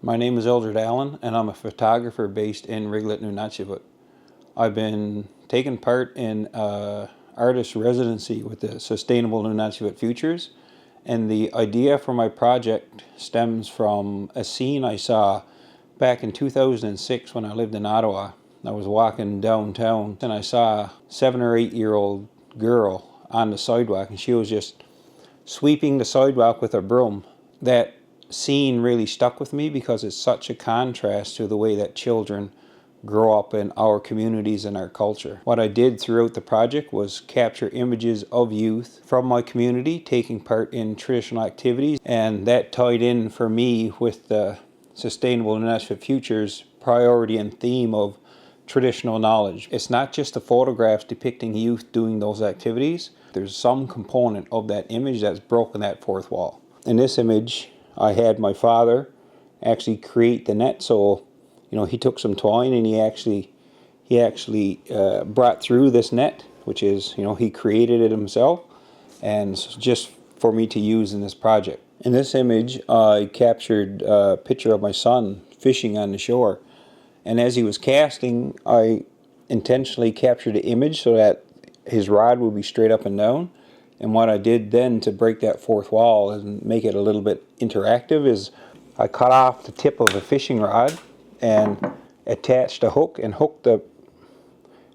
My name is Eldred Allen, and I'm a photographer based in Eldred Nunatsiavut. I've been taking part in artist residency with the Sustainable Nunatsiavut Futures, and the idea for my project stems from a scene I saw back in 2006 when I lived in Ottawa. I was walking downtown and I saw a 7 or 8 year old girl on the sidewalk, and she was just sweeping the sidewalk with a broom. That scene really stuck with me because it's such a contrast to the way that children grow up in our communities and our culture. What I did throughout the project was capture images of youth from my community taking part in traditional activities, and that tied in for me with the Sustainable Nunatsiavut Futures priority and theme of traditional knowledge. It's not just the photographs depicting youth doing those activities. There's some component of that image that's broken that fourth wall. In this image, I had my father actually create the net. So, he took some twine and he actually brought through this net, which is, he created it himself, and just for me to use in this project. In this image, I captured a picture of my son fishing on the shore. And as he was casting, I intentionally captured the image so that his rod would be straight up and down. And what I did then to break that fourth wall and make it a little bit interactive is I cut off the tip of a fishing rod and attached a hook and hooked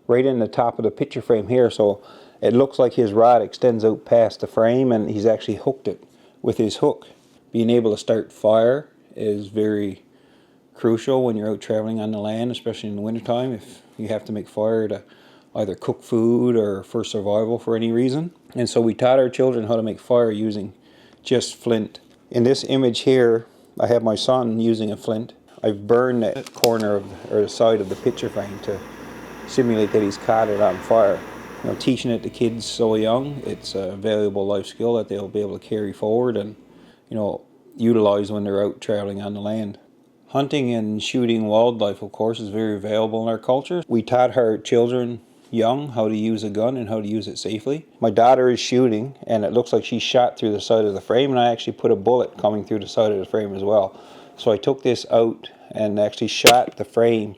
right in the top of the picture frame here. So it looks like his rod extends out past the frame, and he's actually hooked it with his hook. Being able to start fire is very crucial when you're out traveling on the land, especially in the wintertime, if you have to make fire to either cook food or for survival for any reason. And so we taught our children how to make fire using just flint. In this image here, I have my son using a flint. I've burned that corner or the side of the picture frame to simulate that he's caught it on fire. Teaching it to kids so young, it's a valuable life skill that they'll be able to carry forward and, utilize when they're out traveling on the land. Hunting and shooting wildlife, of course, is very valuable in our culture. We taught our children young how to use a gun and how to use it safely. My daughter is shooting, and it looks like she shot through the side of the frame, and I actually put a bullet coming through the side of the frame as well. So I took this out and actually shot the frame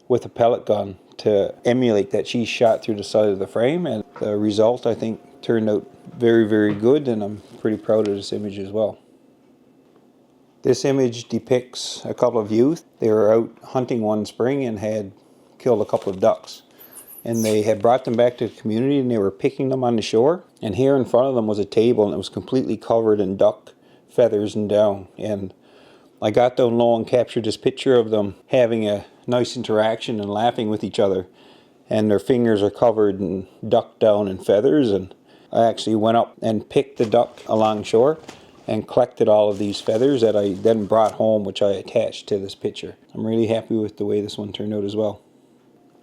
with a pellet gun to emulate that she shot through the side of the frame, and the result, I think, turned out very, very good, and I'm pretty proud of this image as well. This image depicts a couple of youth. They were out hunting one spring and had killed a couple of ducks. And they had brought them back to the community, and they were picking them on the shore. And here in front of them was a table, and it was completely covered in duck feathers and down. And I got down low and captured this picture of them having a nice interaction and laughing with each other. And their fingers are covered in duck down and feathers. And I actually went up and picked the duck along shore and collected all of these feathers that I then brought home, which I attached to this picture. I'm really happy with the way this one turned out as well.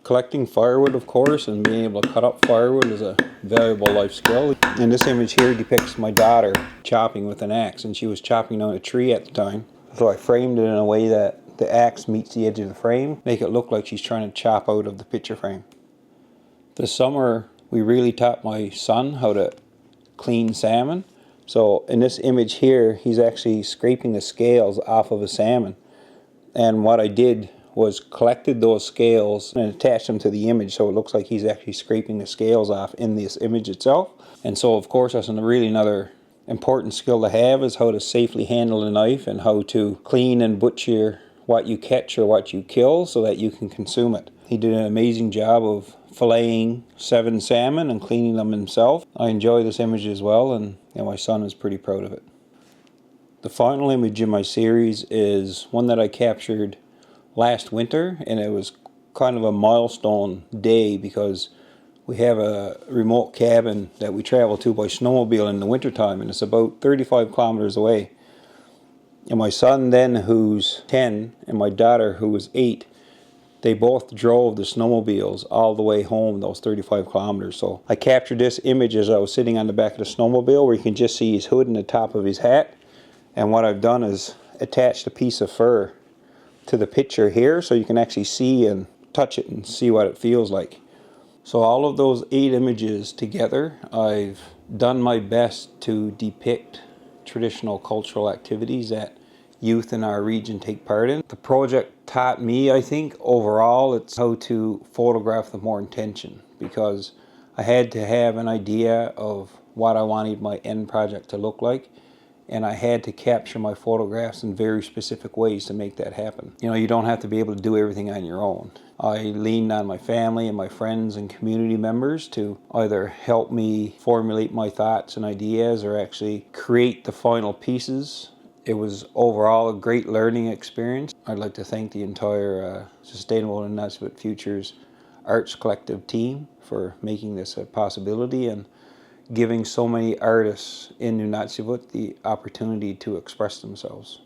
Collecting firewood, of course, and being able to cut up firewood is a valuable life skill. And this image here depicts my daughter chopping with an axe, and she was chopping down a tree at the time. So I framed it in a way that the axe meets the edge of the frame, make it look like she's trying to chop out of the picture frame. This summer, we really taught my son how to clean salmon. So in this image here, he's actually scraping the scales off of a salmon. And what I did was collected those scales and attached them to the image, so it looks like he's actually scraping the scales off in this image itself. And so, of course, that's really another important skill to have, is how to safely handle a knife and how to clean and butcher what you catch or what you kill so that you can consume it. He did an amazing job of filleting 7 salmon and cleaning them himself. I enjoy this image as well, and my son is pretty proud of it. The final image in my series is one that I captured last winter, and it was kind of a milestone day because we have a remote cabin that we travel to by snowmobile in the wintertime, and it's about 35 kilometers away. And my son then, who's 10, and my daughter, who was 8, they both drove the snowmobiles all the way home, those 35 kilometers. So I captured this image as I was sitting on the back of the snowmobile, where you can just see his hood and the top of his hat. And what I've done is attached a piece of fur to the picture here, so you can actually see and touch it and see what it feels like. So all of those 8 images together, I've done my best to depict traditional cultural activities that youth in our region take part in. The project taught me, I think, overall, it's how to photograph with more intention, because I had to have an idea of what I wanted my end project to look like, and I had to capture my photographs in very specific ways to make that happen. You know, you don't have to be able to do everything on your own. I leaned on my family and my friends and community members to either help me formulate my thoughts and ideas or actually create the final pieces. It was overall a great learning experience. I'd like to thank the entire Sustainable Nunatsiavut Futures Arts Collective team for making this a possibility and giving so many artists in Nunatsiavut the opportunity to express themselves.